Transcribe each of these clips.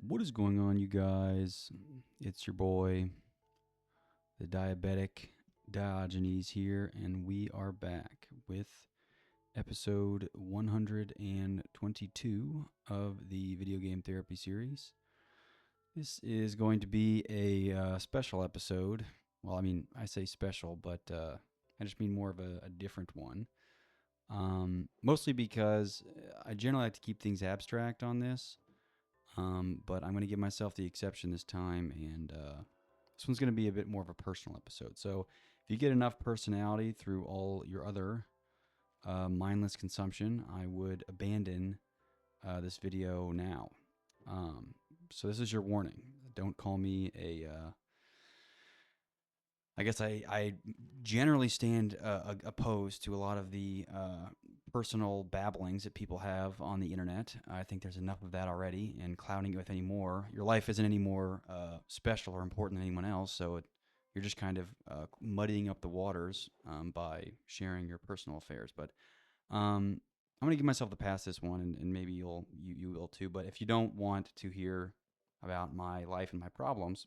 What is going on, you guys? It's your boy, the diabetic Diogenes here, and we are back with episode 122 of the video game therapy series. This is going to be a special episode. Well, I mean, I say special, but I just mean more of a different one. Mostly because I generally like to keep things abstract on this. But I'm going to give myself the exception this time, and this one's going to be a bit more of a personal episode. So if you get enough personality through all your other mindless consumption, I would abandon this video now. So this is your warning. Don't call me a I guess I generally stand opposed to a lot of the personal babblings that people have on the internet. I think there's enough of that already, and clouding it with any more. Your life isn't any more special or important than anyone else, so you're just kind of muddying up the waters by sharing your personal affairs. But I'm gonna give myself the pass this one, and maybe you will too. But if you don't want to hear about my life and my problems,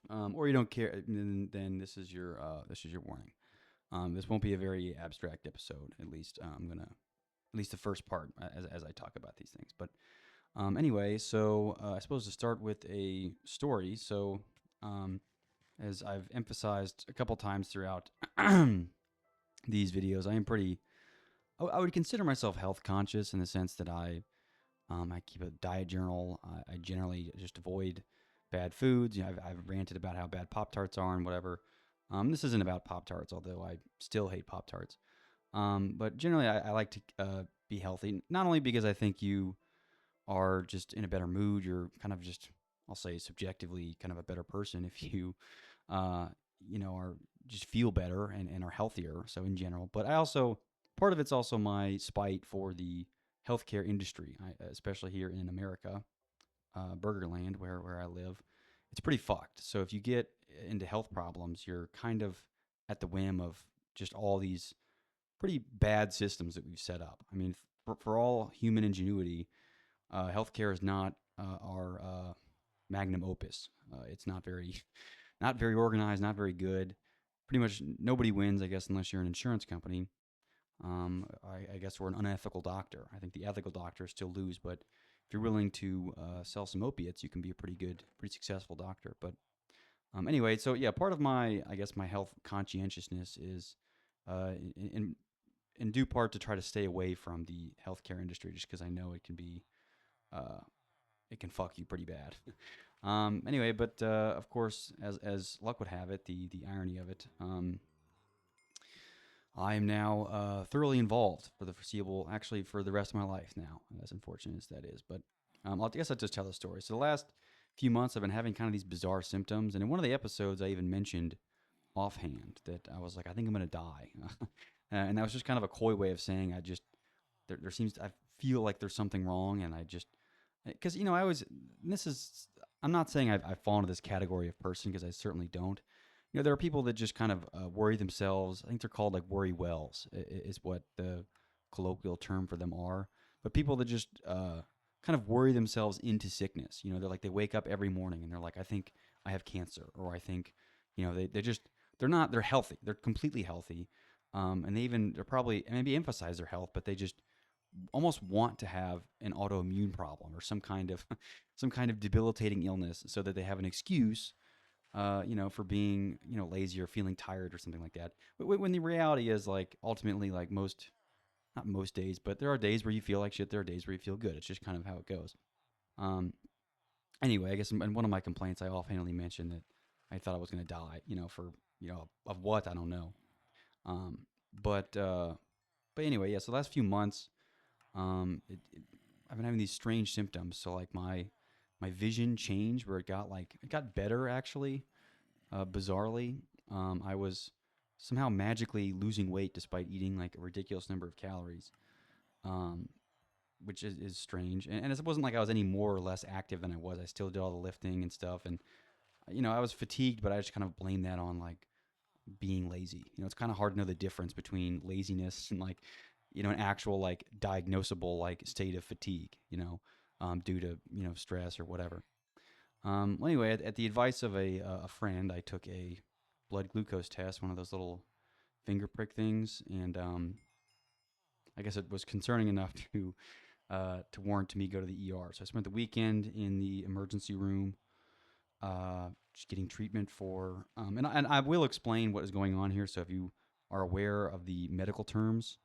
or you don't care, then this is your warning. This won't be a very abstract episode. At least I'm gonna at least the first part as I talk about these things. But anyway, so I suppose to start with a story. So as I've emphasized a couple times throughout these videos, I am pretty. I would consider myself health conscious in the sense that I keep a diet journal. I generally just avoid bad foods. I've ranted about how bad Pop Tarts are and whatever. This isn't about Pop Tarts, although I still hate Pop Tarts. But generally, I like to be healthy, not only because I think you are just in a better mood. You're kind of just, I'll say, subjectively kind of a better person if you, uh, are just feel better and are healthier. So in general, but I also part of it's also my spite for the healthcare industry, especially here in America, Burgerland, where I live. It's pretty fucked. So if you get into health problems, you're kind of at the whim of just all these pretty bad systems that we've set up. I mean, for all human ingenuity, healthcare is not our magnum opus. It's not very, not very organized, not very good. Pretty much nobody wins, I guess, unless you're an insurance company. I guess we're an unethical doctor. I think the ethical doctors still lose, but if you're willing to sell some opiates, you can be a pretty good, pretty successful doctor. But anyway, so yeah, part of my, I guess, my health conscientiousness is in due part to try to stay away from the healthcare industry, just because I know it can be uh, it can fuck you pretty bad. Anyway, but of course, as luck would have it, the irony of it, I am now thoroughly involved for the foreseeable, actually for the rest of my life now, as unfortunate as that is. But I guess I'll just tell the story. So the last few months, I've been having kind of these bizarre symptoms, and in one of the episodes, I even mentioned offhand that I was like, I think I'm gonna die, and that was just kind of a coy way of saying I just there seems I feel like there's something wrong, and I just because I always this is I'm not saying I fall into this category of person because I certainly don't. There are people that just kind of worry themselves. I think they're called like worry wells is what the colloquial term for them are. But people that just kind of worry themselves into sickness. They're like they wake up every morning and they're like, I think I have cancer, or I think, they're healthy. They're completely healthy, and they're probably maybe emphasize their health, but they just almost want to have an autoimmune problem or some kind of some kind of debilitating illness so that they have an excuse for being, lazy or feeling tired or something like that. When the reality is, like, ultimately, like not most days, but there are days where you feel like shit. There are days where you feel good. It's just kind of how it goes. Um, anyway, I guess in one of my complaints, I offhandedly mentioned that I thought I was going to die, for, of what, I don't know. Um, but, uh, but anyway, yeah, so the last few months, I've been having these strange symptoms. So like my vision changed where it got better actually, bizarrely. I was somehow magically losing weight despite eating like a ridiculous number of calories, um, which is strange. And it wasn't like I was any more or less active than I was. I still did all the lifting and stuff. And, I was fatigued, but I just kind of blamed that on like being lazy. It's kind of hard to know the difference between laziness and like, an actual like diagnosable like state of fatigue, due to stress or whatever. Well, anyway, at the advice of a friend, I took a blood glucose test, one of those little finger prick things, and I guess it was concerning enough to warrant me go to the ER. So I spent the weekend in the emergency room, just getting treatment for. And I will explain what is going on here. So if you are aware of the medical terms,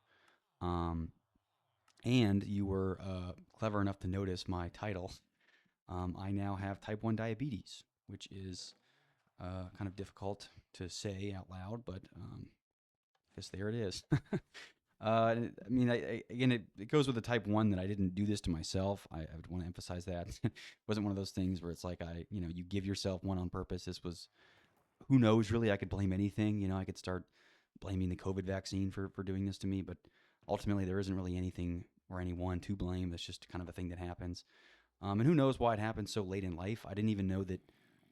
um, and you were clever enough to notice my title, I now have type 1 diabetes, which is kind of difficult to say out loud, but I guess there it is. I mean, again, it goes with the type 1 that I didn't do this to myself. I would want to emphasize that. It wasn't one of those things where it's like you give yourself one on purpose. This was, who knows, really, I could blame anything. I could start blaming the COVID vaccine for doing this to me, but ultimately there isn't really anything or anyone to blame. That's just kind of a thing that happens. And who knows why it happened so late in life. I didn't even know that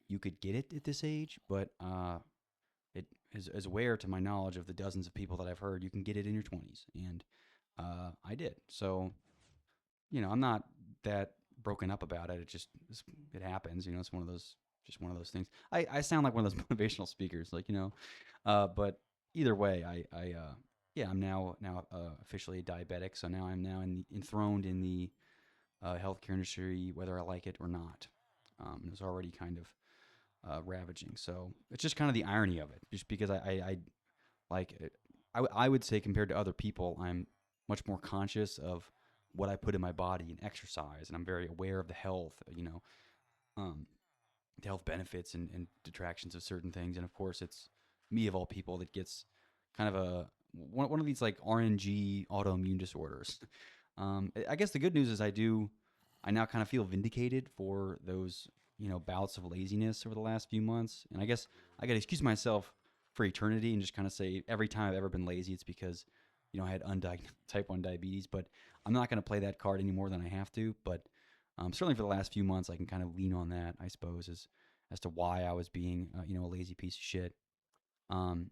you could get it at this age, but it is aware to my knowledge of the dozens of people that I've heard you can get it in your 20s, and I did. So I'm not that broken up about it. It happens. It's one of those just one of those things. I sound like one of those motivational speakers, like but either way, yeah, I'm now officially a diabetic. So now I'm enthroned in the healthcare industry, whether I like it or not. It was already kind of ravaging. So it's just kind of the irony of it, just because I like it. I would say compared to other people, I'm much more conscious of what I put in my body and exercise, and I'm very aware of the health, um, the health benefits and detractions of certain things. And of course, it's me of all people that gets kind of one of these like RNG autoimmune disorders. I guess the good news is I now kind of feel vindicated for those bouts of laziness over the last few months, and I guess I got to excuse myself for eternity and just kind of say every time I've ever been lazy, it's because I had undiagnosed type 1 diabetes. But I'm not going to play that card any more than I have to. But certainly for the last few months, I can kind of lean on that, I suppose, as to why I was being a lazy piece of shit. Um,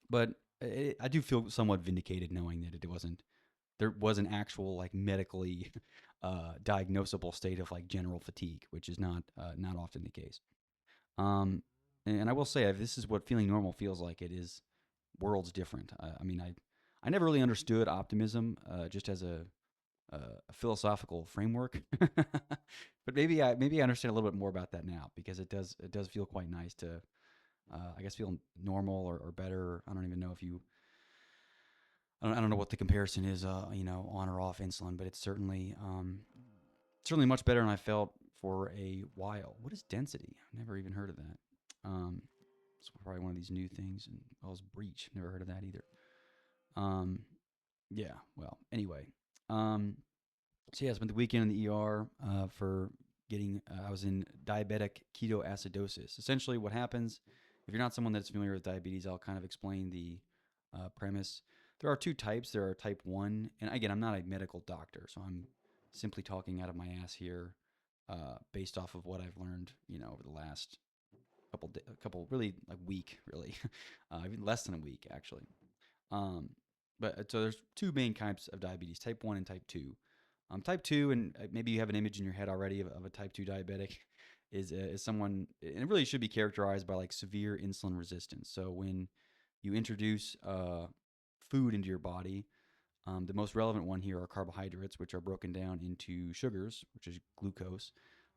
but I do feel somewhat vindicated knowing that it wasn't there was an actual like medically diagnosable state of like general fatigue, which is not often the case. Um, and I will say, if this is what feeling normal feels like, it is worlds different. I mean, I never really understood optimism just as a philosophical framework, but maybe I understand a little bit more about that now, because it does feel quite nice to I guess feel normal or better. I don't even know if you I don't know what the comparison is, on or off insulin, but it's certainly much better than I felt for a while. What is density? I've never even heard of that. It's probably one of these new things. And it's breach. Never heard of that either. Um, yeah. Well, anyway. So yeah, I spent the weekend in the ER for getting. I was in diabetic ketoacidosis. Essentially, what happens if you're not someone that's familiar with diabetes, I'll kind of explain the premise. There are two types. There are type 1, and again, I'm not a medical doctor, so I'm simply talking out of my ass here, based off of what I've learned, over the last couple really like week, really, even less than a week actually. Um, but so there's two main types of diabetes: type 1 and type 2. Type 2, and maybe you have an image in your head already of a type 2 diabetic, is someone, and it really should be characterized by like severe insulin resistance. So when you introduce food into your body, the most relevant one here are carbohydrates, which are broken down into sugars, which is glucose.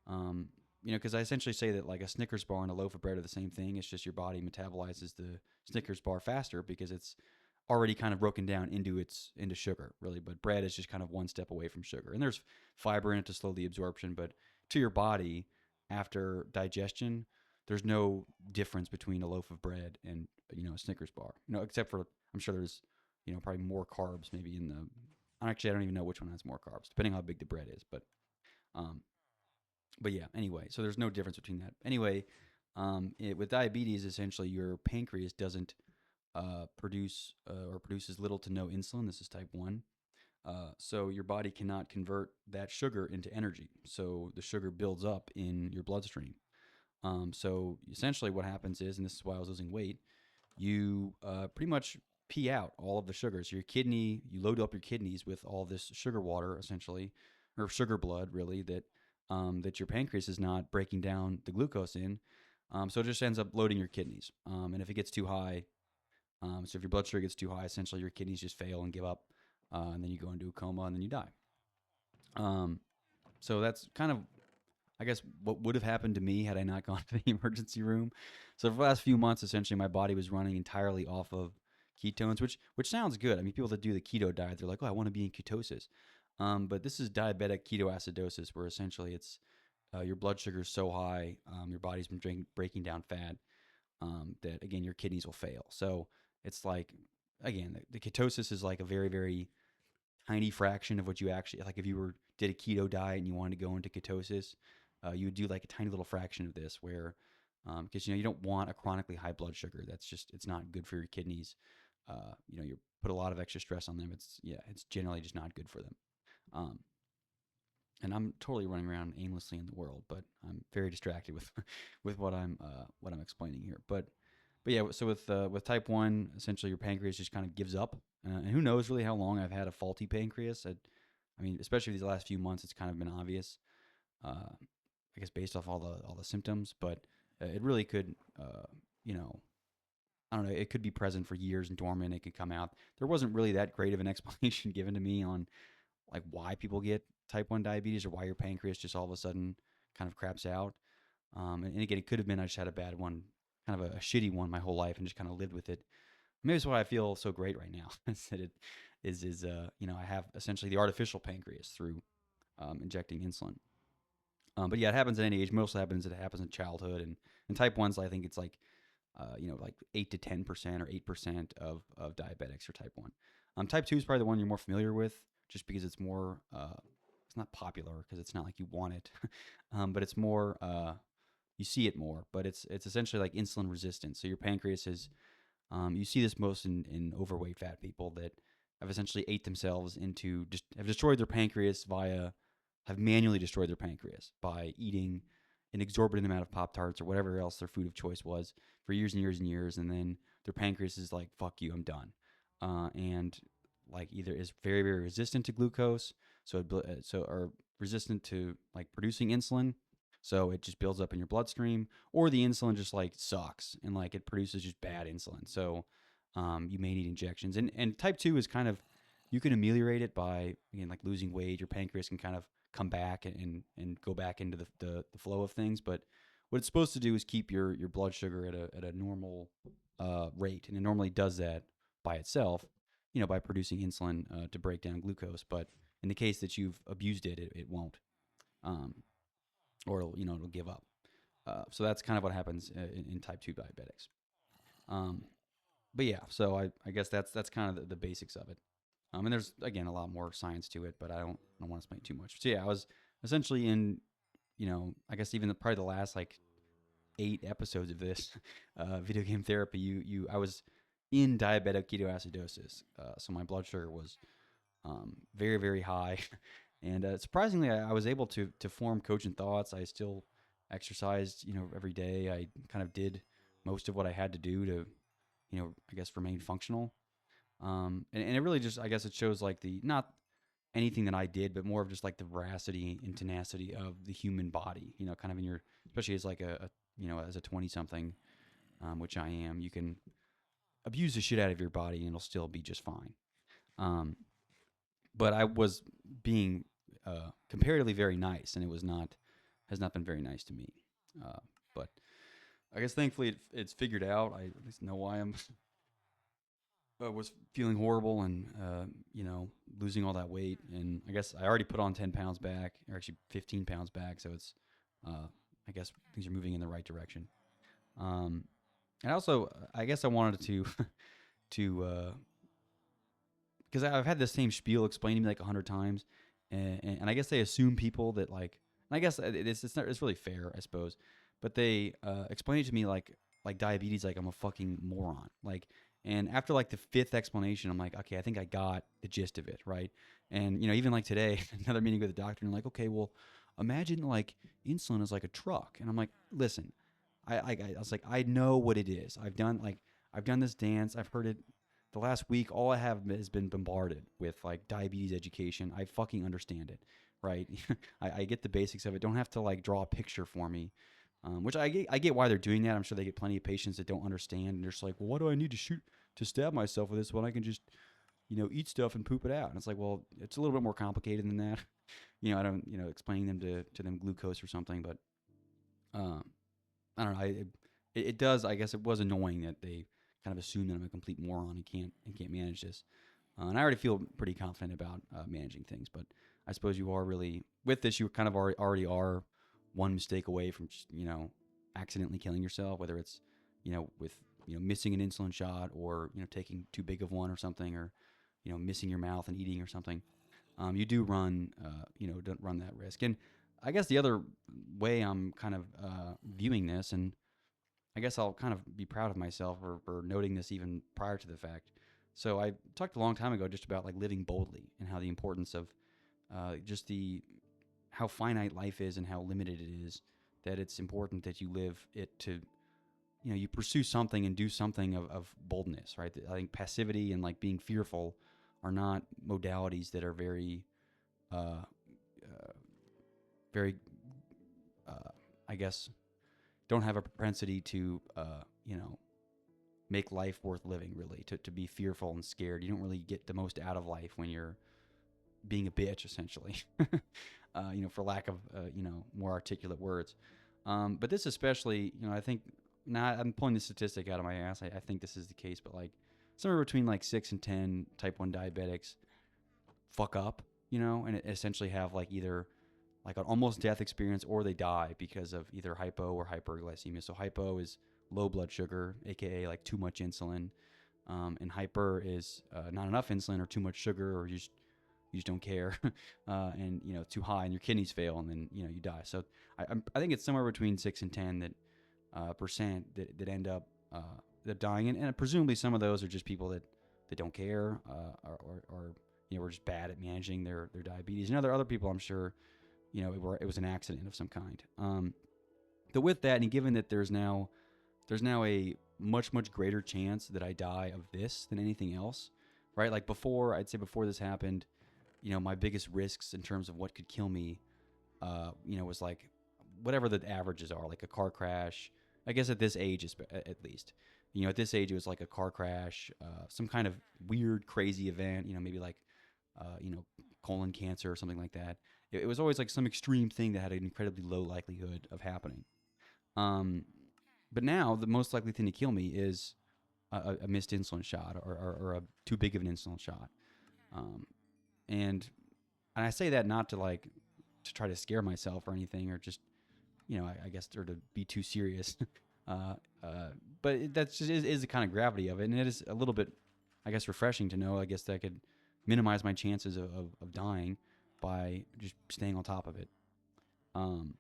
Um, because I essentially say that like a Snickers bar and a loaf of bread are the same thing. It's just your body metabolizes the Snickers bar faster because it's already kind of broken down into sugar, really. But bread is just kind of one step away from sugar, and there's fiber in it to slow the absorption. But to your body, after digestion, there's no difference between a loaf of bread and a Snickers bar. Except for, I'm sure there's probably more carbs maybe in the. Actually, I don't even know which one has more carbs, depending on how big the bread is. Um, but yeah. Anyway, so there's no difference between that. Anyway, with diabetes, essentially your pancreas doesn't produce or produces little to no insulin. This is type 1. So your body cannot convert that sugar into energy. So the sugar builds up in your bloodstream. So essentially what happens is, and this is why I was losing weight, you pretty much pee out all of the sugars. You load up your kidneys with all this sugar water, essentially, or sugar blood, really, that your pancreas is not breaking down the glucose in. So it just ends up loading your kidneys. And if it gets too high, so if your blood sugar gets too high, essentially your kidneys just fail and give up, and then you go into a coma and then you die. Um, so that's kind of, I guess, what would have happened to me had I not gone to the emergency room. So for the last few months, essentially, my body was running entirely off of ketones, which sounds good. I mean, people that do the keto diet, they're like, oh, I want to be in ketosis. But this is diabetic ketoacidosis, where essentially it's your blood sugar is so high, your body's been breaking down fat, that again your kidneys will fail. So it's like, again, the ketosis is like a very very tiny fraction of what you actually, like if you were did a keto diet and you wanted to go into ketosis, you would do like a tiny little fraction of this where, because you don't want a chronically high blood sugar. That's just, it's not good for your kidneys. You put a lot of extra stress on them. It's generally just not good for them. Um, and I'm totally running around aimlessly in the world, but I'm very distracted with with what I'm explaining here. But yeah, so with type one, essentially your pancreas just kind of gives up, and who knows really how long I've had a faulty pancreas. I mean, especially these last few months, it's kind of been obvious. I guess based off all the symptoms, but it really could, you know, I don't know, it could be present for years and dormant. It could come out. There wasn't really that great of an explanation given to me on like why people get type 1 diabetes or why your pancreas just all of a sudden kind of craps out. And again, it could have been I just had a bad one, kind of a shitty one my whole life and just kind of lived with it. Maybe that's why I feel so great right now. Is that it is I have essentially the artificial pancreas through injecting insulin. But yeah, it happens at any age. Mostly it happens in childhood, and type ones. I think it's like like 8 to 10% or 8% of diabetics are type one. Type two is probably the one you're more familiar with, just because it's more. It's not popular because it's not like you want it, but it's more. You see it more, but it's essentially like insulin resistance. So your pancreas is. You see this most in overweight fat people that have essentially ate themselves into just have destroyed their pancreas have manually destroyed their pancreas by eating an exorbitant amount of Pop Tarts or whatever else their food of choice was for years and years and years, and then their pancreas is like, "Fuck you, I'm done," and like either is very very resistant to glucose, or resistant to like producing insulin, so it just builds up in your bloodstream, or the insulin just like sucks and like it produces just bad insulin. So you may need injections. And type two is kind of, you can ameliorate it by again like losing weight. Your pancreas can kind of come back and go back into the flow of things. But what it's supposed to do is keep your blood sugar at a normal rate, and it normally does that by itself, by producing insulin to break down glucose. But in the case that you've abused it won't. Um, or it'll give up. So that's kind of what happens in type 2 diabetics. Um, but yeah, so I guess that's kind of the basics of it. And there's again a lot more science to it, but I don't want to explain too much. So yeah, I was essentially in, I guess even probably the last like 8 episodes of this video game therapy. I was in diabetic ketoacidosis, so my blood sugar was very very high, and surprisingly, I was able to form cogent thoughts. I still exercised, every day. I kind of did most of what I had to do to, I guess remain functional. And it really just, I guess it shows like the not anything that I did, but more of just like the veracity and tenacity of the human body. Kind of in your, especially as like as a 20 something, which I am, you can abuse the shit out of your body and it'll still be just fine. Um, but I was being comparatively very nice, and it has not been very nice to me. But I guess thankfully it's figured out. I at least know why I'm was feeling horrible and losing all that weight. And I guess I already put on 10 pounds back, or actually 15 pounds back. So it's I guess things are moving in the right direction. Um, and also, I guess I wanted to to because I've had the same spiel explained to me like 100 times, and I guess they assume people that like, and I guess it's really fair, I suppose, but they explain it to me like diabetes, like I'm a fucking moron, like, and after like the fifth explanation, I'm like, okay, I think I got the gist of it, right? And even like today, another meeting with the doctor, and I'm like, okay, well, imagine like insulin is like a truck, and I'm like, listen, I was like, I know what it is. I've done this dance. I've heard it the last week. All I have has been bombarded with like diabetes education. I fucking understand it. right? I get the basics of it. Don't have to like draw a picture for me, which I get why they're doing that. I'm sure they get plenty of patients that don't understand, and they're just like, well, why do I need to shoot to stab myself with this when I can just eat stuff and poop it out? And it's like, well, it's a little bit more complicated than that. I don't explaining them to them glucose or something, but um, I don't know. It does. I guess it was annoying that they kind of assume that I'm a complete moron and can't manage this. And I already feel pretty confident about managing things, but I suppose you are really with this. You kind of already are one mistake away from just, accidentally killing yourself, whether it's with missing an insulin shot or taking too big of one or something, or missing your mouth and eating or something. You do run don't run that risk. And I guess the other way I'm kind of viewing this, and I guess I'll kind of be proud of myself for noting this even prior to the fact. So I talked a long time ago just about like living boldly and how the importance of just the how finite life is and how limited it is. That it's important that you live it to you pursue something and do something of boldness, right? I think passivity and like being fearful are not modalities that are very uh, uh, very I guess don't have a propensity to make life worth living, really. To be fearful and scared, you don't really get the most out of life when you're being a bitch, essentially. For lack of more articulate words. But this especially, I think, now I'm pulling the statistic out of my ass. I think this is the case, but like somewhere between like 6 and 10 type 1 diabetics fuck up, and essentially have like either like an almost death experience, or they die because of either hypo or hyperglycemia. So hypo is low blood sugar, aka like too much insulin, and hyper is not enough insulin or too much sugar, or you just don't care, and too high, and your kidneys fail, and then you die. So I think it's somewhere between 6 and 10 percent that end up that dying, and presumably some of those are just people that don't care, or were just bad at managing their diabetes, and other people I'm sure it was an accident of some kind. But with that, and given that there's now a much greater chance that I die of this than anything else, right? Like before, I'd say before this happened, my biggest risks in terms of what could kill me, was like whatever the averages are, like a car crash. I guess at this age, at least, at this age, it was like a car crash, some kind of weird, crazy event, maybe like, colon cancer or something like that. It was always like some extreme thing that had an incredibly low likelihood of happening. Um, but now the most likely thing to kill me is a missed insulin shot, or a too big of an insulin shot. Um, and and I say that not to like to try to scare myself or anything, or just I guess, or to be too serious. uh, but that's just is the kind of gravity of it, and it is a little bit, I guess, refreshing to know. I guess that I could minimize my chances of dying by just staying on top of it. Um,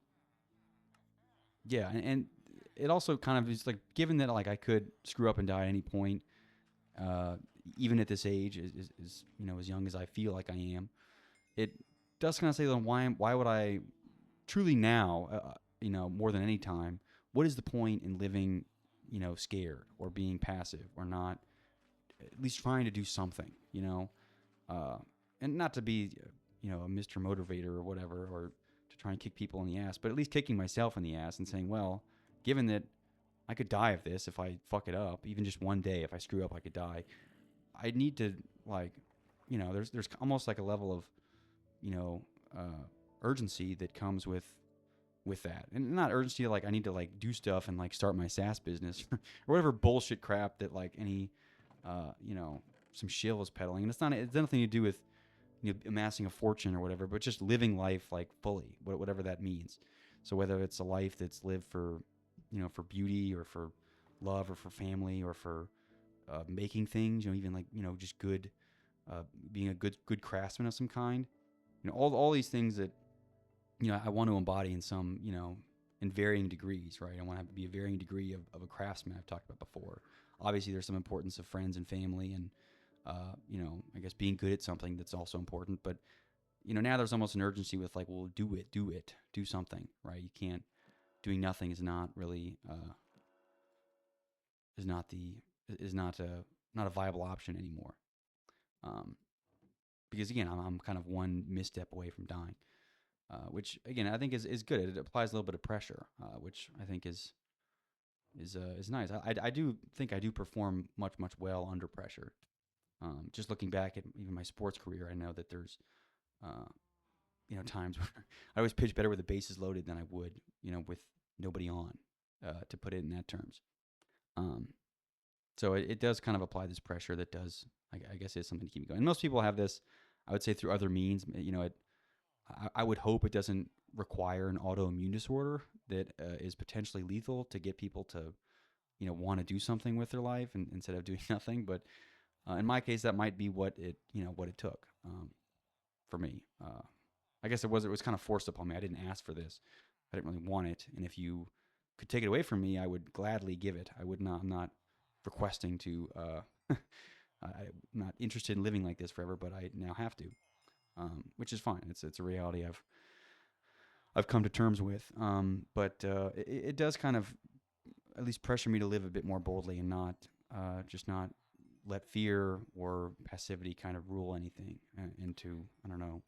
yeah, and it also kind of is like, given that like I could screw up and die at any point, uh, even at this age, is as young as I feel like I am. It does kind of say, then why would I truly now, more than any time, what is the point in living, scared or being passive or not at least trying to do something, uh, and not to be, a Mr. Motivator or whatever, or to try and kick people in the ass, but at least kicking myself in the ass and saying, well, given that I could die of this if I fuck it up, even just one day, if I screw up, I could die. I need to like, there's almost like a level of, you know, urgency that comes with that, and not urgency like I need to like do stuff and like start my SaaS business or whatever bullshit crap that like any, some shill is peddling, and it's nothing to do with amassing a fortune or whatever, but just living life like fully, whatever that means. So whether it's a life that's lived for, for beauty or for love or for family or for making things, even like just good, being a good craftsman of some kind, all these things that I want to embody in some, in varying degrees, right? I want to be a varying degree of a craftsman I've talked about before. Obviously, there's some importance of friends and family, and I guess being good at something that's also important. But now there's almost an urgency with like, well, do something, right? You can't doing nothing is not really is not the is not a viable option anymore. Um, because again, I'm kind of one misstep away from dying. which again I think is good. It applies a little bit of pressure, which I think is nice. I do think I do perform much well under pressure. Just looking back at even my sports career, I know that there's uh, times where I always pitch better with the bases loaded than I would with nobody on, to put it in that terms. Um, so it does kind of apply this pressure that does, I guess, is something to keep me going. And most people have this, I would say, through other means. I would hope it doesn't require an autoimmune disorder that is potentially lethal to get people to want to do something with their life instead of doing nothing. But in my case, that might be what it took for me. I guess it was kind of forced upon me. I didn't ask for this. I didn't really want it. And if you could take it away from me, I would gladly give it. I would not. I'm not requesting to. I'm not interested in living like this forever, but I now have to, which is fine. It's a reality I've come to terms with. But it does kind of at least pressure me to live a bit more boldly and not just not let fear or passivity kind of rule anything into, I don't know,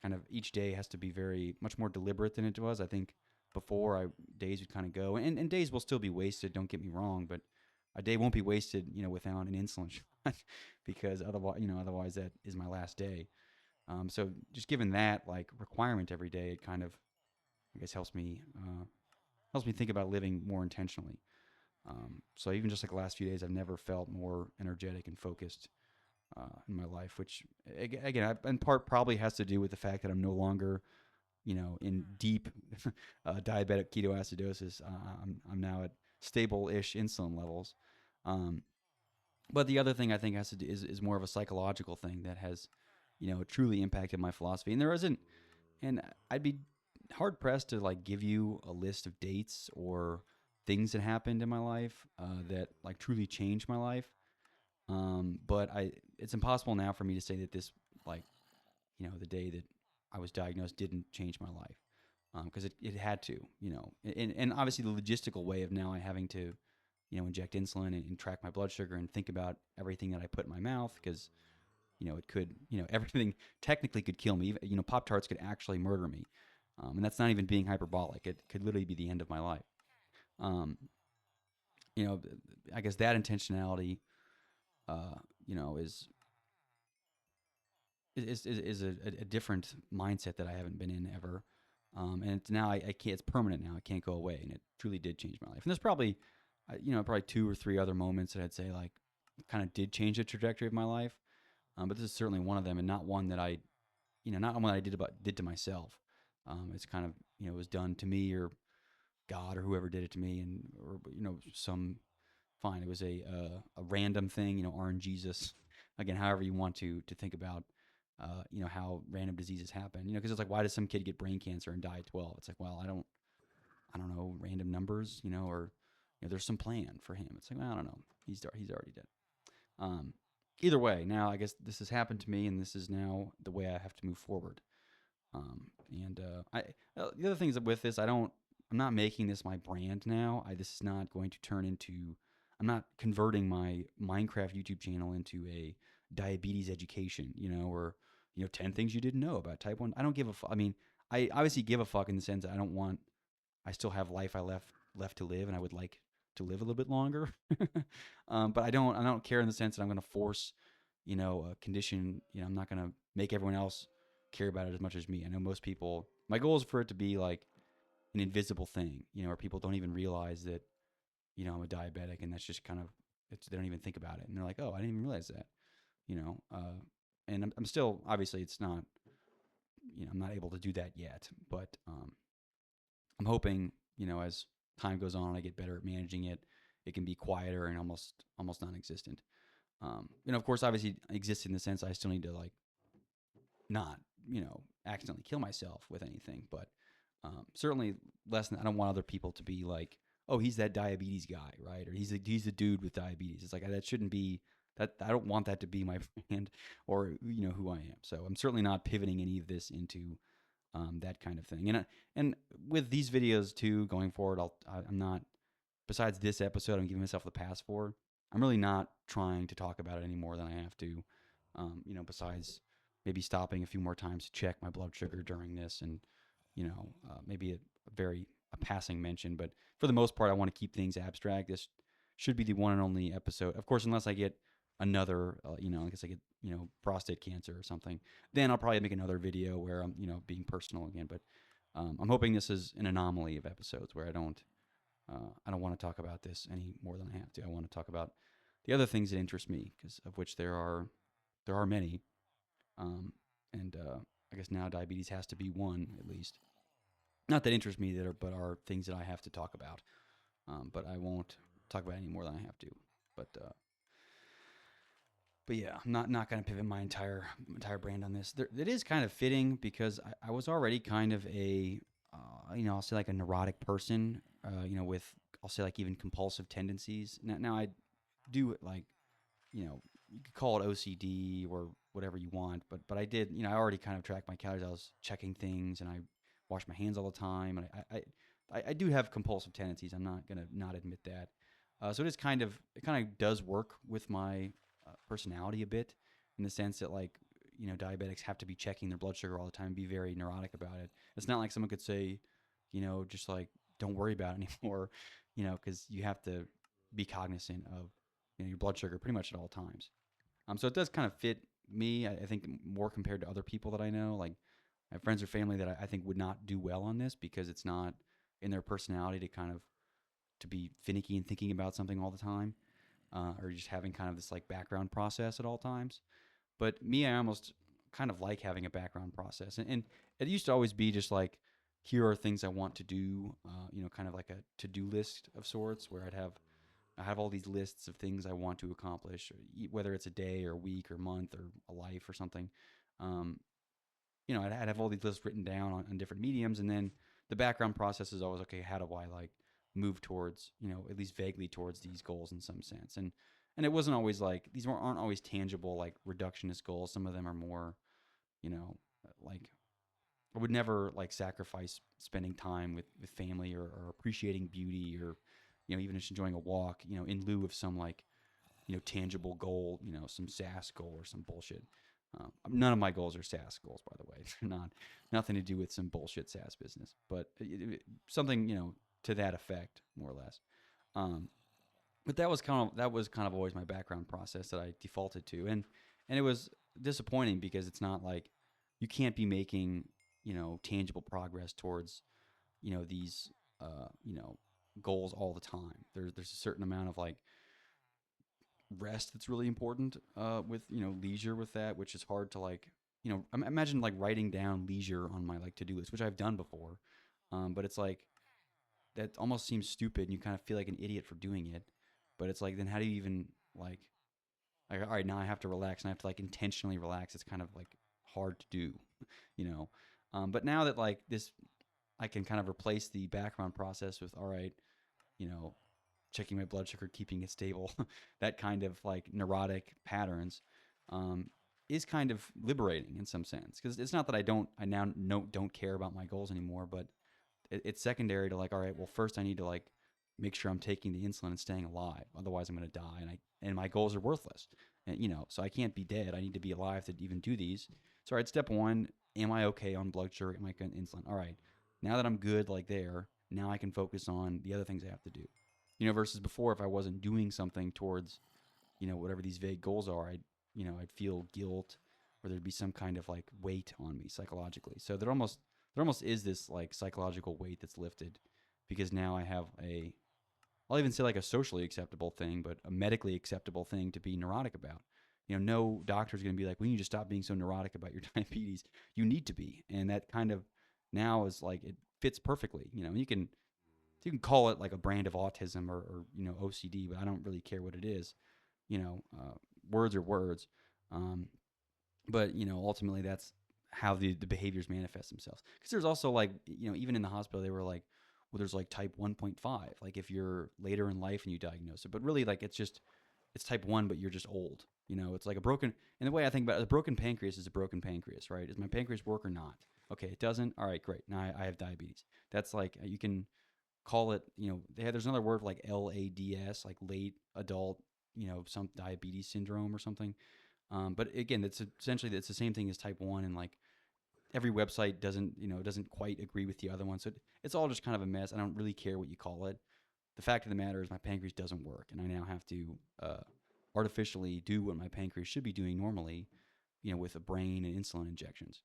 kind of each day has to be very much more deliberate than it was. I think before days would kind of go, and days will still be wasted. Don't get me wrong, but a day won't be wasted, without an insulin shot, because otherwise that is my last day. So just given that like requirement every day, it kind of, I guess, helps me think about living more intentionally. So even just like the last few days, I've never felt more energetic and focused in my life, which again, in part probably has to do with the fact that I'm no longer, in deep diabetic ketoacidosis. I'm now at stable-ish insulin levels. Um, but the other thing I think has to do is more of a psychological thing that has, truly impacted my philosophy. And there isn't, and I'd be hard pressed to like give you a list of dates or things that happened in my life that like truly changed my life. But it's impossible now for me to say that this, like, the day that I was diagnosed didn't change my life, because it had to, and obviously the logistical way of now I having to, inject insulin and track my blood sugar and think about everything that I put in my mouth, because it could, everything technically could kill me. Pop Tarts could actually murder me, and that's not even being hyperbolic. It could literally be the end of my life. Um, you know, I guess that intentionality, is a different mindset that I haven't been in ever. And it's now I can't. It's permanent now. It can't go away, and it truly did change my life. And there's probably, probably two or three other moments that I'd say like kind of did change the trajectory of my life. But this is certainly one of them, and not one that not one I did to myself. It's kind of, it was done to me, or God, or whoever did it to me, and or some fine. It was a random thing, RNGesus. Again, however you want to think about, how random diseases happen. Because it's like, why does some kid get brain cancer and die at 12? It's like, well, I don't know, random numbers, or there's some plan for him. It's like, well, I don't know. He's already dead. Um, Either way, now I guess this has happened to me, and this is now the way I have to move forward. And I the other things with this, I'm not making this my brand now. This is not going to turn into. I'm not converting my Minecraft YouTube channel into a diabetes education, or 10 things you didn't know about type 1. I don't give a fuck. I mean, I obviously give a fuck in the sense that I still have life I left to live, and I would like to live a little bit longer. But I don't care in the sense that I'm going to force, a condition. I'm not going to make everyone else care about it as much as me. I know most people. My goal is for it to be like an invisible thing, where people don't even realize that, I'm a diabetic, and that's just kind of they don't even think about it, and they're like, oh, I didn't even realize that, you know. And I'm still, obviously it's not, I'm not able to do that yet, but I'm hoping, as time goes on, I get better at managing it. It can be quieter and almost non-existent. Of course, obviously, exist in the sense I still need to like not, accidentally kill myself with anything, but certainly less than I don't want other people to be like, oh, he's that diabetes guy, right? Or he's a dude with diabetes. It's like that shouldn't be that. I don't want that to be my brand or who I am. So I'm certainly not pivoting any of this into that kind of thing. And with these videos too, going forward, I'm not. Besides this episode, I'm giving myself the pass for. I'm really not trying to talk about it any more than I have to. Besides maybe stopping a few more times to check my blood sugar during this, and maybe a very a passing mention, but for the most part, I want to keep things abstract. This should be the one and only episode, of course, unless I get another, I guess I get prostate cancer or something. Then I'll probably make another video where I'm being personal again. But I'm hoping this is an anomaly of episodes where I don't want to talk about this any more than I have to. I want to talk about the other things that interest me, because of which there are many. Um, and I guess now diabetes has to be one at least. Not that interest me that are, but are things that I have to talk about. But I won't talk about any more than I have to. But but yeah, I'm not going to pivot my entire brand on this. It is kind of fitting because I was already kind of a I'll say like a neurotic person. With I'll say like even compulsive tendencies. Now I do like you could call it OCD or whatever you want, but I did, I already kind of tracked my calories. I was checking things and I wash my hands all the time, and I do have compulsive tendencies. I'm not gonna not admit that. So it kind of does work with my personality a bit, in the sense that like diabetics have to be checking their blood sugar all the time, and be very neurotic about it. It's not like someone could say, just like don't worry about it anymore, because you have to be cognizant of your blood sugar pretty much at all times. So it does kind of fit me, I think, more compared to other people that I know. Like I have friends or family that I think would not do well on this because it's not in their personality to kind of to be finicky and thinking about something all the time, or just having kind of this like background process at all times. But me, I almost kind of like having a background process, and it used to always be just like, here are things I want to do, kind of like a to do list of sorts, where I have all these lists of things I want to accomplish, whether it's a day or a week or month or a life or something. Um, I'd have all these lists written down on different mediums, and then the background process is always, okay, how do I like move towards, at least vaguely towards these goals in some sense, and it wasn't always like these aren't always tangible like reductionist goals. Some of them are more, like I would never like sacrifice spending time with family, or appreciating beauty, or even just enjoying a walk, in lieu of some like tangible goal, some SaaS goal or some bullshit. None of my goals are SaaS goals, by the way. They're not nothing to do with some bullshit SaaS business, but something to that effect, more or less. Um, but that was kind of always my background process that I defaulted to, and it was disappointing because it's not like you can't be making tangible progress towards these uh, you know goals all the time. There's a certain amount of like rest that's really important with leisure with that, which is hard to like imagine like writing down leisure on my like to-do list, which I've done before, but it's like that almost seems stupid, and you kind of feel like an idiot for doing it. But it's like, then how do you even like all right, now I have to relax, and I have to like intentionally relax. It's kind of like hard to do, you know. But now that like this, I can kind of replace the background process with, all right, you know, checking my blood sugar, keeping it stable, that kind of like neurotic patterns, um, is kind of liberating in some sense. Because it's not that I now don't care about my goals anymore, but it's secondary to like, all right, well, first I need to like make sure I'm taking the insulin and staying alive. Otherwise, I'm going to die, and my goals are worthless. And so I can't be dead. I need to be alive to even do these. So, all right, step one: am I okay on blood sugar? Am I on insulin? All right, now that I'm good, like there, now I can focus on the other things I have to do. Versus before, if I wasn't doing something towards whatever these vague goals are, I'd feel guilt, or there'd be some kind of like weight on me psychologically. So there almost is this like psychological weight that's lifted, because now I have I'll even say like a socially acceptable thing, but a medically acceptable thing to be neurotic about. No doctor's going to be like, we need to stop being so neurotic about your diabetes. You need to be. And that kind of now is like, it fits perfectly. You can call it like a brand of autism, or OCD, but I don't really care what it is. You know, words are words. Um, but ultimately that's how the behaviors manifest themselves, because there's also like even in the hospital they were like, well, there's like type 1.5, like if you're later in life and you diagnose it, but really like it's type 1, but you're just old. It's like a broken, and the way I think about it, a broken pancreas is a broken pancreas, right? Does my pancreas work or not? Okay, it doesn't. All right, great, now I have diabetes. That's like, you can call it, there's another word like LADS, like late adult, some diabetes syndrome or something. But again, it's essentially, it's the same thing as type 1, and like every website doesn't quite agree with the other one. So it's all just kind of a mess. I don't really care what you call it. The fact of the matter is my pancreas doesn't work, and I now have to artificially do what my pancreas should be doing normally, with a brain and insulin injections.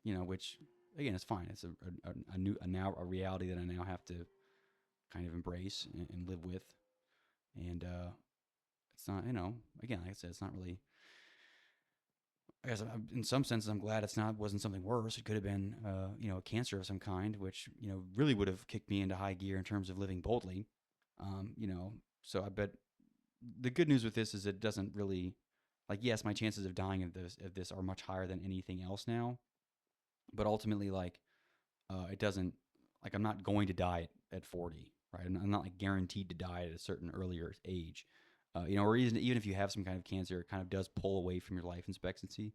Which again, it's fine. It's a reality that I now have to kind of embrace and live with. And it's not, again, like I said, it's not really. I guess in some senses, I'm glad wasn't something worse. It could have been, a cancer of some kind, which really would have kicked me into high gear in terms of living boldly. Um, you know, so I bet the good news with this is it doesn't really, like, yes, my chances of dying of this are much higher than anything else now. But ultimately, like, it doesn't, like, I'm not going to die at 40, right? I'm not like guaranteed to die at a certain earlier age. Or even if you have some kind of cancer, it kind of does pull away from your life expectancy.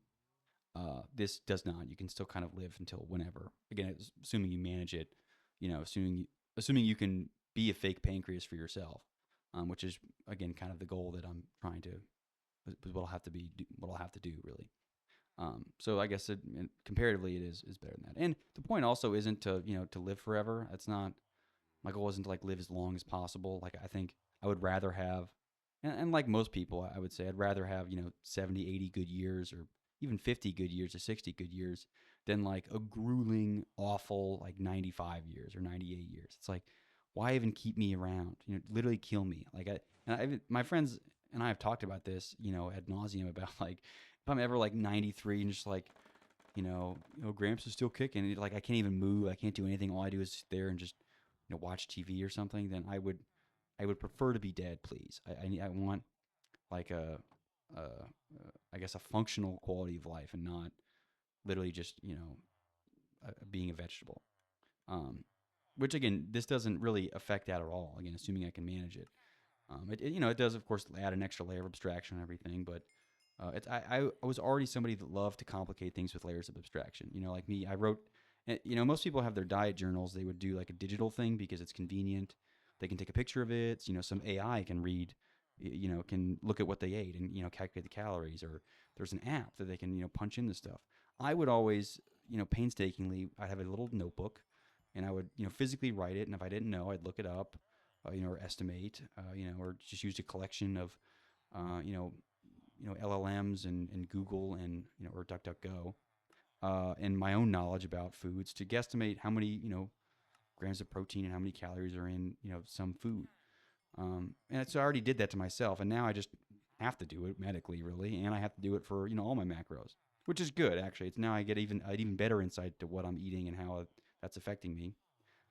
This does not. You can still kind of live until whenever. Again, assuming you manage it. Assuming you can be a fake pancreas for yourself, which is again kind of the goal that I'm trying to. What I'll have to what I'll have to do really. So I guess comparatively, it is better than that. And the point also isn't to live forever. That's not my goal. Isn't to like live as long as possible. Like I think I would rather have, and like most people, I would say I'd rather have 70, 80 good years, or even 50 good years or 60 good years, than like a grueling, awful like 95 years or 98 years. It's like, why even keep me around? Literally kill me. My friends and I have talked about this, ad nauseum about like if I'm ever like 93 and just like Gramps is still kicking. Like I can't even move. I can't do anything. All I do is sit there and just watch TV or something. Then I would prefer to be dead, please. I want like a I guess a functional quality of life and not literally just being a vegetable. Um, which again, this doesn't really affect that at all. Again, assuming I can manage it. It does of course add an extra layer of abstraction and everything, but I was already somebody that loved to complicate things with layers of abstraction. Like me, I wrote. Most people have their diet journals. They would do like a digital thing because it's convenient. They can take a picture of it. Some AI can read, can look at what they ate and calculate the calories. Or there's an app that they can punch in the stuff. I would always painstakingly. I'd have a little notebook, and I would physically write it. And if I didn't know, I'd look it up, or estimate, or just use a collection of, uh, you know, LLMs and Google and or DuckDuckGo, and my own knowledge about foods to guesstimate how many grams of protein and how many calories are in some food. And so I already did that to myself, and now I just have to do it medically, really, and I have to do it for all my macros, which is good actually. It's now I get even better insight to what I'm eating and how that's affecting me.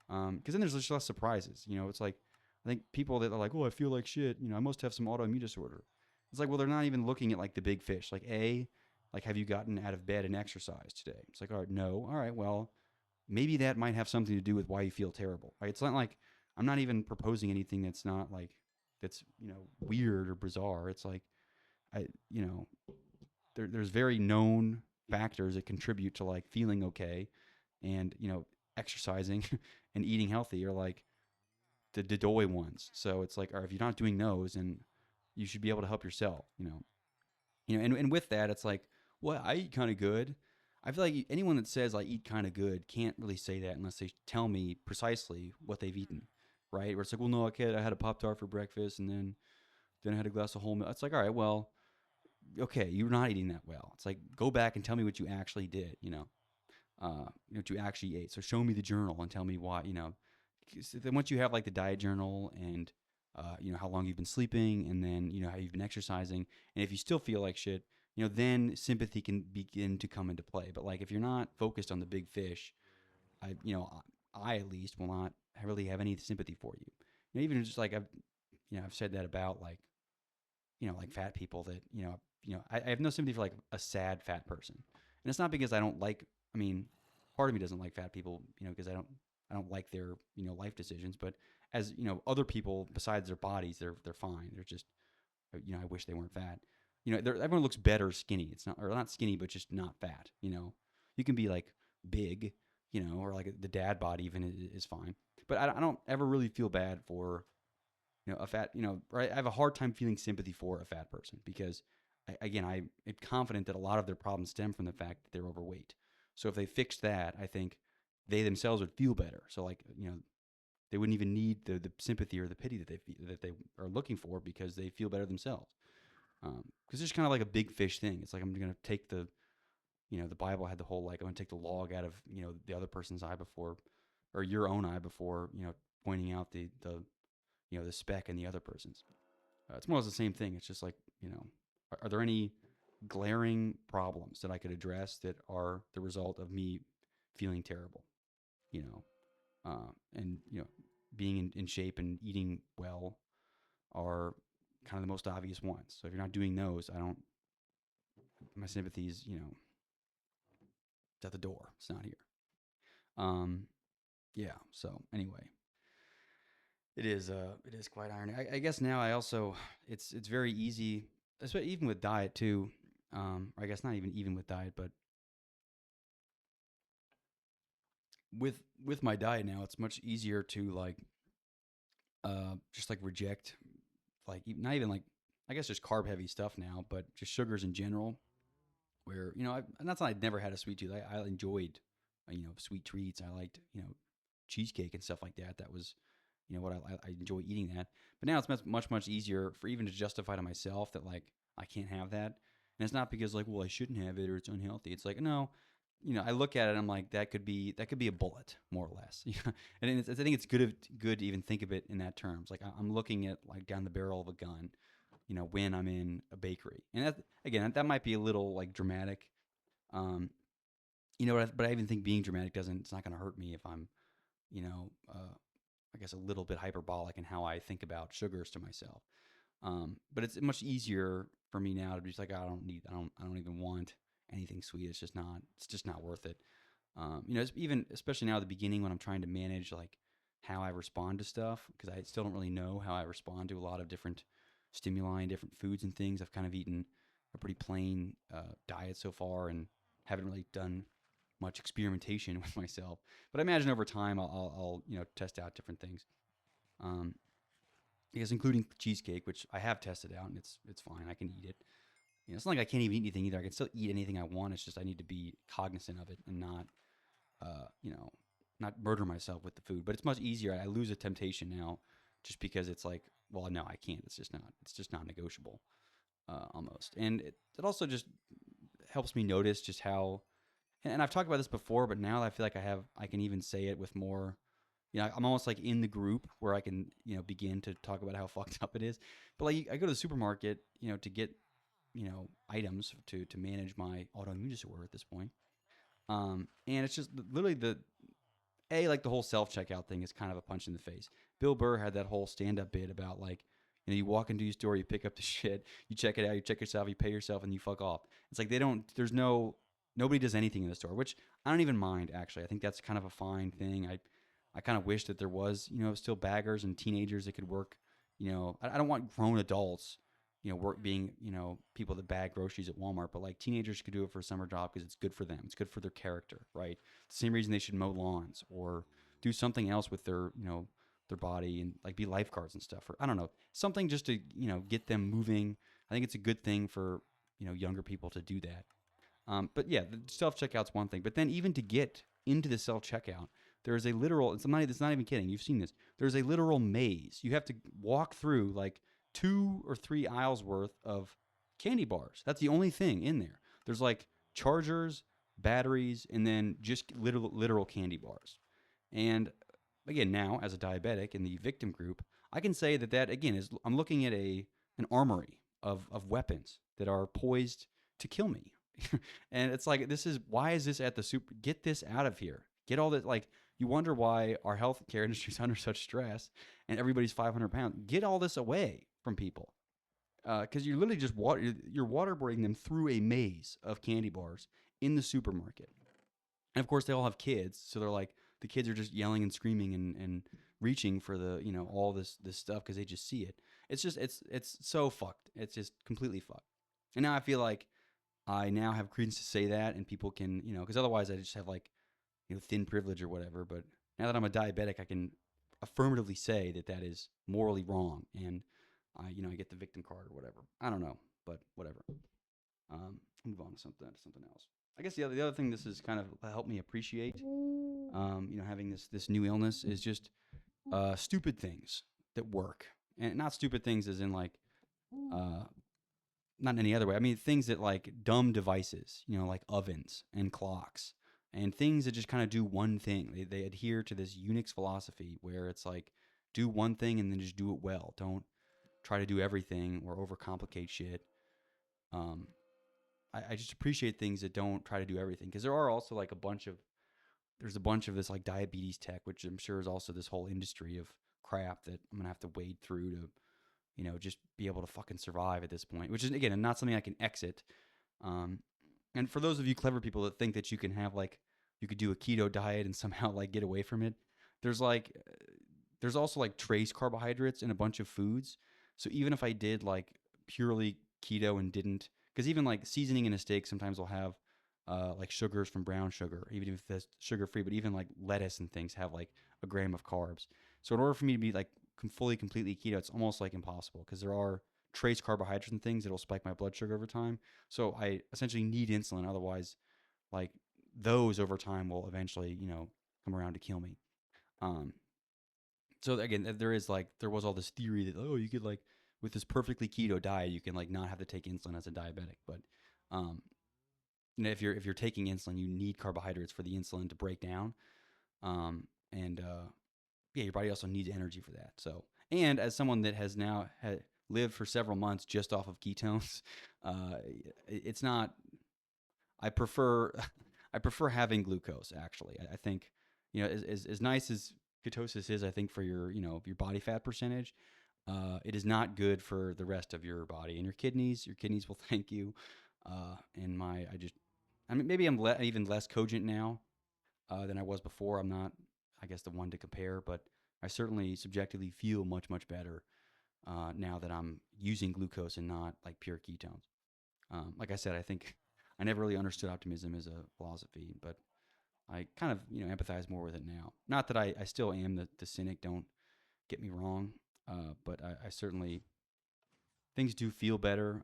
Because then there's just less surprises. It's like I think people that are like, oh, I feel like shit. I must have some autoimmune disorder. It's like, well, they're not even looking at like the big fish. Like, have you gotten out of bed and exercised today? It's like, all right, no. All right, well, maybe that might have something to do with why you feel terrible. Right? It's not like I'm not even proposing anything that's not like that's weird or bizarre. It's like I there's very known factors that contribute to like feeling okay, and exercising and eating healthy are like the doy ones. So it's like, or if you're not doing those, and you should be able to help yourself. And with that, it's like, well, I eat kind of good. I feel like anyone that says I eat kind of good can't really say that unless they tell me precisely what they've eaten, right? Where it's like, well, no, I had a Pop Tart for breakfast, and then I had a glass of whole milk. It's like, all right, well, okay, you're not eating that well. It's like, go back and tell me what you actually did. What you actually ate. So show me the journal and tell me why. Then once you have like the diet journal and how long you've been sleeping, and then how you've been exercising, and if you still feel like shit, then sympathy can begin to come into play. But like if you're not focused on the big fish, I at least will not really have any sympathy for you. Even just like I've said that about like fat people that I have no sympathy for like a sad fat person, and it's not because I don't like. I mean, part of me doesn't like fat people, because I don't like their life decisions. But as other people besides their bodies, they're fine. They're just I wish they weren't fat. Everyone looks better skinny. It's not or not skinny, but just not fat. You can be like big, or like the dad bod even is fine. But I don't ever really feel bad for a fat, right? I have a hard time feeling sympathy for a fat person because, I'm confident that a lot of their problems stem from the fact that they're overweight. So if they fixed that, I think they themselves would feel better. So like, they wouldn't even need the sympathy or the pity that they are looking for because they feel better themselves. Because it's kind of like a big fish thing. It's like I'm gonna take the Bible had the whole like I'm gonna take the log out of the other person's eye before, or your own eye before pointing out the speck in the other person's. It's more or less the same thing. It's just like are there any glaring problems that I could address that are the result of me feeling terrible? You know, and being in shape and eating well are kind of the most obvious ones. So if you're not doing those, I don't. My sympathies, it's at the door. It's not here. Um, yeah. So anyway, it is quite ironic. I guess now I also it's very easy, especially even with diet too. Or I guess not even with diet, but with my diet now, it's much easier to like just like reject like not even like I guess just carb heavy stuff now, but just sugars in general. Where and that's not I'd never had a sweet tooth. I enjoyed sweet treats. I liked cheesecake and stuff like that. That was what I enjoy eating that. But now it's much easier for even to justify to myself that like I can't have that. And it's not because like well I shouldn't have it or it's unhealthy. It's like no, I look at it and I'm like that could be a bullet more or less. And I think it's good to even think of it in that terms. Like I'm looking at like down the barrel of a gun. When I'm in a bakery, and that again that might be a little like dramatic. Um, but I even think being dramatic doesn't. It's not going to hurt me if I'm you know, I guess a little bit hyperbolic in how I think about sugars to myself. But it's much easier for me now to be just like, I don't even want anything sweet. It's just not worth it. It's even especially now at the beginning when I'm trying to manage like how I respond to stuff because I still don't really know how I respond to a lot of different stimuli and different foods and things. I've kind of eaten a pretty plain diet so far and haven't really done much experimentation with myself. But I imagine over time I'll test out different things. Um, I guess including cheesecake, which I have tested out and it's fine. I can eat it. It's not like I can't even eat anything either. I can still eat anything I want. It's just I need to be cognizant of it and not uh, you know, not murder myself with the food. But it's much easier. I lose a temptation now, just because it's like, well, no, I can't. It's just not. It's just not negotiable, almost. And it also just helps me notice just how. And I've talked about this before, but now I feel like I can even say it with more. I'm almost like in the group where I can, begin to talk about how fucked up it is. But like, I go to the supermarket, to get, items to manage my autoimmune disorder at this point. And it's just literally like the whole self checkout thing is kind of a punch in the face. Bill Burr had that whole stand up bit about like, you walk into your store, you pick up the shit, you check it out, you check yourself, you pay yourself, and you fuck off. It's like nobody does anything in the store, which I don't even mind actually. I think that's kind of a fine thing. I kind of wish that there was, still baggers and teenagers that could work. I don't want grown adults, work being, people that bag groceries at Walmart, but like teenagers could do it for a summer job because it's good for them. It's good for their character, right? The same reason they should mow lawns or do something else with their body and like be lifeguards and stuff, or I don't know, something just to, get them moving. I think it's a good thing for, younger people to do that. But yeah, the self checkout's one thing. But then even to get into the self checkout, there is a literal. It's not even kidding. You've seen this. There's a literal maze. You have to walk through like 2 or 3 aisles worth of candy bars. That's the only thing in there. There's like chargers, batteries, and then just literal candy bars. And again, now as a diabetic in the victim group, I can say that again is I'm looking at an armory of weapons that are poised to kill me. And it's like why is this at the super? Get this out of here. Get all that. Like you wonder why our healthcare industry is under such stress and everybody's 500 pounds. Get all this away from people because you're literally just you're waterboarding them through a maze of candy bars in the supermarket. And of course, they all have kids, so they're like the kids are just yelling and screaming and reaching for the all this stuff because they just see it. It's just it's so fucked. It's just completely fucked. And now I feel like I now have credence to say that, and people can because otherwise I just have like thin privilege or whatever. But now that I'm a diabetic, I can affirmatively say that is morally wrong, and I get the victim card or whatever. I don't know, but whatever. Move on to something else. I guess the other thing this has kind of helped me appreciate, having this new illness is just stupid things that work, and not stupid things as in like uh, not in any other way. I mean things that like dumb devices, like ovens and clocks and things that just kind of do one thing. They adhere to this Unix philosophy where it's like do one thing and then just do it well. Don't try to do everything or overcomplicate shit. Um, I just appreciate things that don't try to do everything because there are also like there's a bunch of this like diabetes tech, which I'm sure is also this whole industry of crap that I'm gonna have to wade through to just be able to fucking survive at this point, which is again not something I can exit. Um, and for those of you clever people that think that you can have like you could do a keto diet and somehow like get away from it, there's like there's also like trace carbohydrates in a bunch of foods. So even if I did like purely keto and didn't, because even like seasoning in a steak sometimes will have like sugars from brown sugar, even if that's sugar free. But even like lettuce and things have like a gram of carbs. So in order for me to be like fully completely keto, it's almost like impossible because there are trace carbohydrates and things that'll spike my blood sugar over time. So I essentially need insulin, otherwise, like those over time will eventually come around to kill me. Um, so again, there was all this theory that you could like with this perfectly keto diet you can like not have to take insulin as a diabetic, but um, if you're taking insulin, you need carbohydrates for the insulin to break down, and yeah, your body also needs energy for that. So and as someone that has now lived for several months just off of ketones, uh, it's not. I prefer I prefer having glucose actually. I think as nice as ketosis is, I think for your body fat percentage, it is not good for the rest of your body and your kidneys. Your kidneys will thank you. And I mean, maybe I'm even less cogent now than I was before. I'm not, I guess, the one to compare, but I certainly subjectively feel much, much better now that I'm using glucose and not like pure ketones. Like I said, I think I never really understood optimism as a philosophy, but I kind of empathize more with it now. Not that I still am the cynic. Don't get me wrong, but I certainly things do feel better.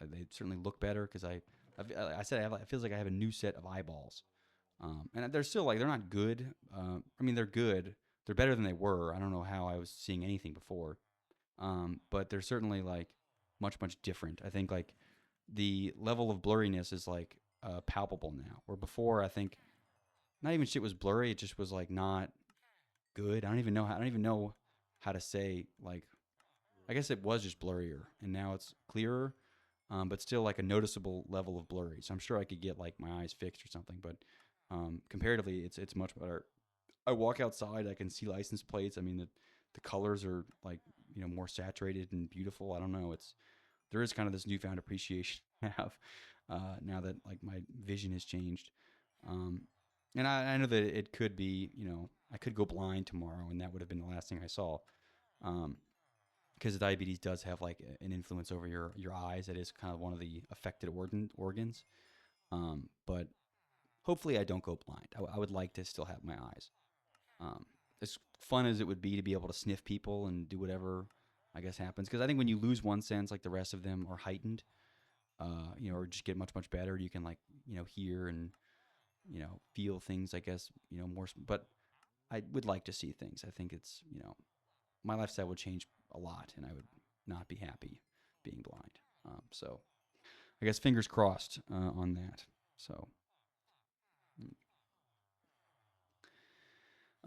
They certainly look better because I said it feels like I have a new set of eyeballs. And they're still like they're not good. I mean they're good. They're better than they were. I don't know how I was seeing anything before. But they're certainly like much much different. I think like the level of blurriness is like palpable now. Where before I think not even shit was blurry. It just was like not good. I don't even know how to say like. I guess it was just blurrier, and now it's clearer, but still like a noticeable level of blurry. So I'm sure I could get like my eyes fixed or something, but comparatively, it's much better. I walk outside, I can see license plates. I mean, the colors are like more saturated and beautiful. I don't know. There is kind of this newfound appreciation I have now that like my vision has changed. Um, and I know that it could be I could go blind tomorrow, and that would have been the last thing I saw. Um, because diabetes does have like an influence over your eyes. It is kind of one of the affected organs. But hopefully I don't go blind. I would like to still have my eyes. Um, as fun as it would be to be able to sniff people and do whatever I guess happens, because I think when you lose one sense, like the rest of them are heightened, or just get much much better. You can like hear and feel things. I guess more, but I would like to see things. I think it's my lifestyle would change a lot, and I would not be happy being blind. So I guess fingers crossed on that. So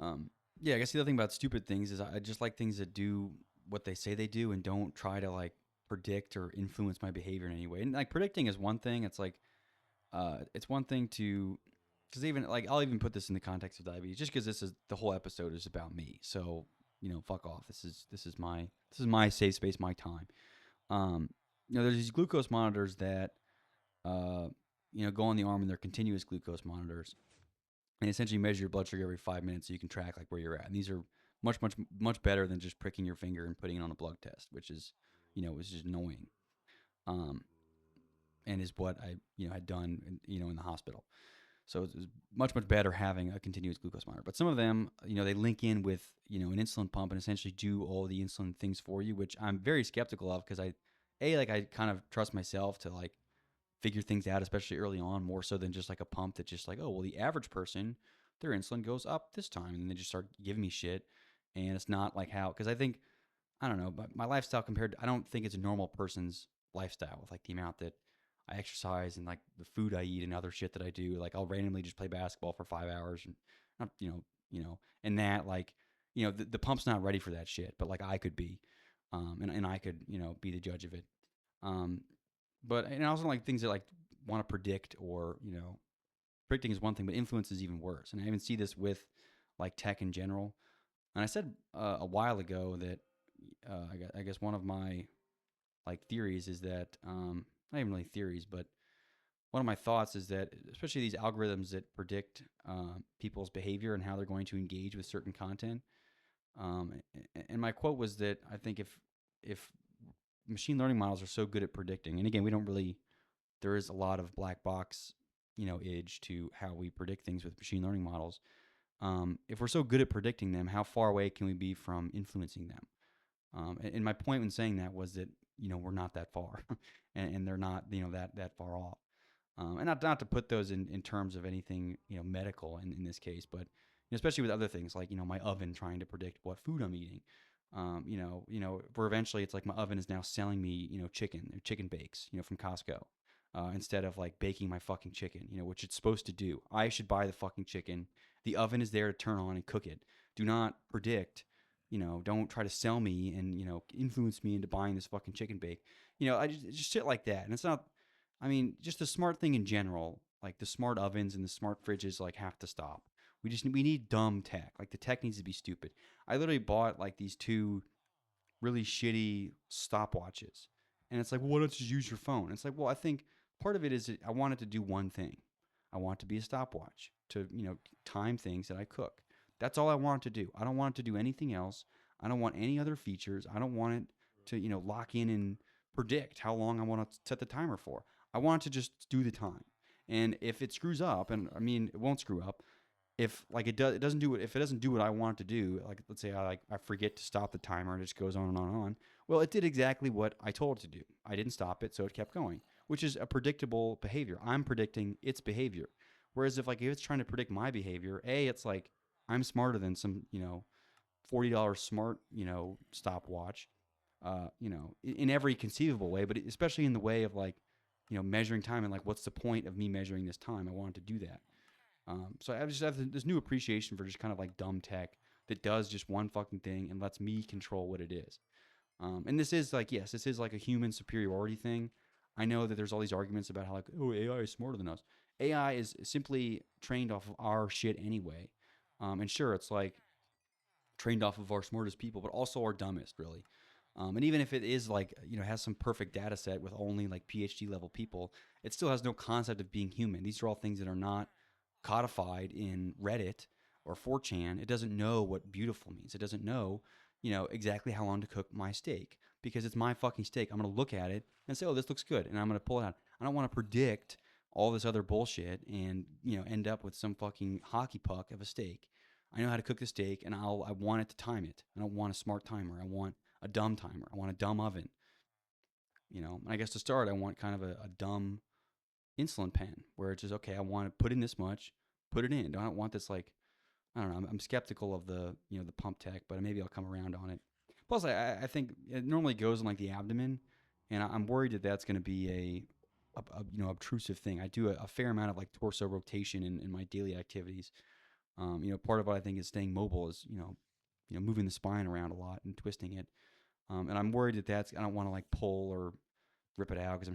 mm, yeah, I guess the other thing about stupid things is I just like things that do what they say they do and don't try to like predict or influence my behavior in any way. And like predicting is one thing. It's like it's one thing to because even like I'll even put this in the context of diabetes just because this is the whole episode is about me. So fuck off. This is my safe space, my time. Um, there's these glucose monitors that uh, go on the arm, and they're continuous glucose monitors, and essentially measure your blood sugar every 5 minutes, so you can track like where you're at. And these are much, much, much better than just pricking your finger and putting it on a blood test, which is just annoying. Um, and is what I had done in the hospital. So it's much much better having a continuous glucose monitor. But some of them, they link in with an insulin pump and essentially do all the insulin things for you, which I'm very skeptical of because I kind of trust myself to like figure things out, especially early on, more so than just like a pump that just like, oh, well, the average person, their insulin goes up this time. And they just start giving me shit. And it's not like how, because I think, I don't know, but my lifestyle compared to, I don't think it's a normal person's lifestyle with like the amount that I exercise and like the food I eat and other shit that I do. Like I'll randomly just play basketball for 5 hours and, and that like, the pump's not ready for that shit, but like I could be, and I could, be the judge of it. Um, but and I also like things that like want to predict or predicting is one thing, but influence is even worse. And I even see this with like tech in general. And I said a while ago that I guess one of my like theories is that not even really theories, but one of my thoughts is that especially these algorithms that predict people's behavior and how they're going to engage with certain content. Um, and my quote was that I think if machine learning models are so good at predicting, and again, we don't really, there is a lot of black box, edge to how we predict things with machine learning models. If we're so good at predicting them, how far away can we be from influencing them? And my point when saying that was that we're not that far, and they're not that far off. And not to put those in terms of anything medical in this case, but especially with other things like my oven trying to predict what food I'm eating. Where eventually it's like my oven is now selling me chicken or chicken bakes from Costco. Instead of like baking my fucking chicken, which it's supposed to do. I should buy the fucking chicken. The oven is there to turn on and cook it. Do not predict, don't try to sell me and, influence me into buying this fucking chicken bake. I just shit like that. And it's not, I mean, just the smart thing in general, like the smart ovens and the smart fridges, like have to stop. We need dumb tech. Like the tech needs to be stupid. I literally bought like these two really shitty stopwatches, and it's like, well, why don't you just use your phone? It's like, well, I think part of it is that I want it to do one thing. I want it to be a stopwatch to time things that I cook. That's all I want it to do. I don't want it to do anything else. I don't want any other features. I don't want it to lock in and predict how long I want to set the timer for. I want it to just do the time. And if it screws up, and I mean it won't screw up, if like it doesn't do it, if it doesn't do what I want it to do, like let's say I forget to stop the timer and it just goes on and on and on. Well, it did exactly what I told it to do. I didn't stop it, so it kept going, which is a predictable behavior. I'm predicting its behavior. Whereas if it's trying to predict my behavior, it's like I'm smarter than some $40 smart stopwatch, in every conceivable way, but especially in the way of like measuring time and like what's the point of me measuring this time? I wanted to do that. So I just have this new appreciation for just kind of like dumb tech that does just one fucking thing and lets me control what it is. And this is like, yes, this is like a human superiority thing. I know that there's all these arguments about how like, oh, AI is smarter than us. AI is simply trained off of our shit anyway. And sure, it's like trained off of our smartest people, but also our dumbest, really. And even if it is like, has some perfect data set with only like PhD level people, it still has no concept of being human. These are all things that are not codified in Reddit or 4chan. It doesn't know what beautiful means. It doesn't know, exactly how long to cook my steak because it's my fucking steak. I'm going to look at it and say, oh, this looks good. And I'm going to pull it out. I don't want to predict all this other bullshit and, end up with some fucking hockey puck of a steak. I know how to cook the steak and I want it to time it. I don't want a smart timer. I want a dumb timer. I want a dumb oven. And I guess to start, I want kind of a dumb insulin pen where it's just, okay, I want to put in this much, put it in. I don't want this like, I don't know. I'm skeptical of the, the pump tech, but maybe I'll come around on it. Plus, I think it normally goes in like the abdomen, and I'm worried that that's going to be obtrusive thing. I do a fair amount of like torso rotation in my daily activities. Part of what I think is staying mobile is, moving the spine around a lot and twisting it. And I'm worried that I don't want to like pull or rip it out because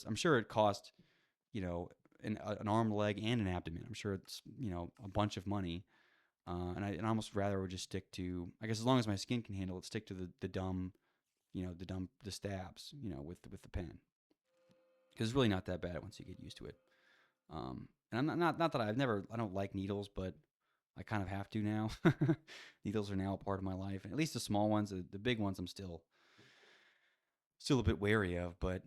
I'm sure it cost, an arm, leg, and an abdomen. I'm sure it's, a bunch of money. And I almost rather would just stick to, I guess as long as my skin can handle it, stick to the dumb, the stabs, with the pen. Because it's really not that bad once you get used to it. And I'm not that I don't like needles, but I kind of have to now. Needles are now a part of my life. At least the small ones, the big ones, I'm still a bit wary of. But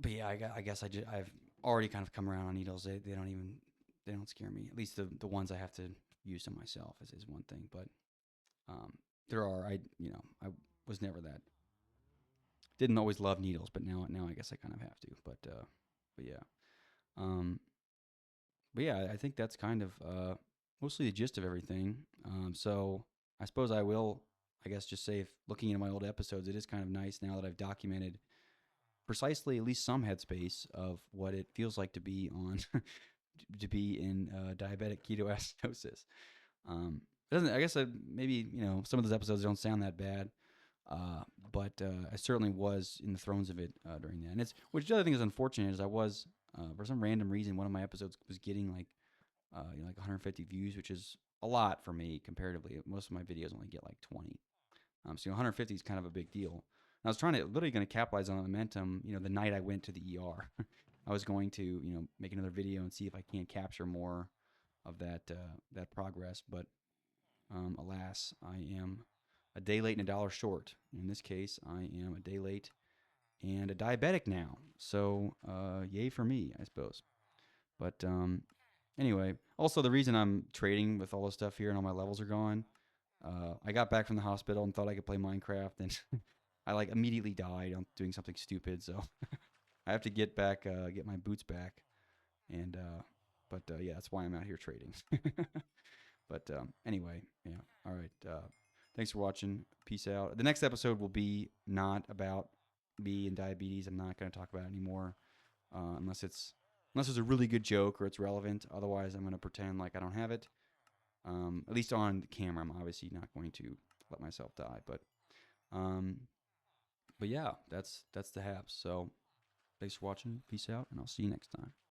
yeah, I guess I've already kind of come around on needles. They don't scare me. At least the ones I have to use on myself is one thing. But um, there are I was never that, didn't always love needles, but now I guess I kind of have to. But But yeah, um, but yeah, I think that's kind of mostly the gist of everything. So I suppose I will, I guess, just say if looking into my old episodes, it is kind of nice now that I've documented precisely at least some headspace of what it feels like to be on to be in diabetic ketoacidosis. It doesn't I guess maybe some of those episodes don't sound that bad, uh, but I certainly was in the throes of it during that. And it's which the other thing is unfortunate is I was for some random reason one of my episodes was getting like 150 views, which is a lot for me comparatively. Most of my videos only get like 20. So 150 is kind of a big deal. And I was literally going to capitalize on the momentum. The night I went to the ER, I was going to make another video and see if I can't capture more of that progress. But alas, I am a day late and a dollar short. In this case, I am a day late and a diabetic now. So yay for me, I suppose. But anyway, also the reason I'm trading with all this stuff here and all my levels are gone. I got back from the hospital and thought I could play Minecraft, and I like immediately died on doing something stupid. So I have to get back, get my boots back, and but yeah, that's why I'm out here trading. But anyway, yeah. All right. Thanks for watching. Peace out. The next episode will be not about me and diabetes. I'm not going to talk about it anymore unless it's a really good joke or it's relevant. Otherwise, I'm going to pretend like I don't have it. At least on camera, I'm obviously not going to let myself die. Um, but yeah, that's the haps. So thanks for watching. Peace out, and I'll see you next time.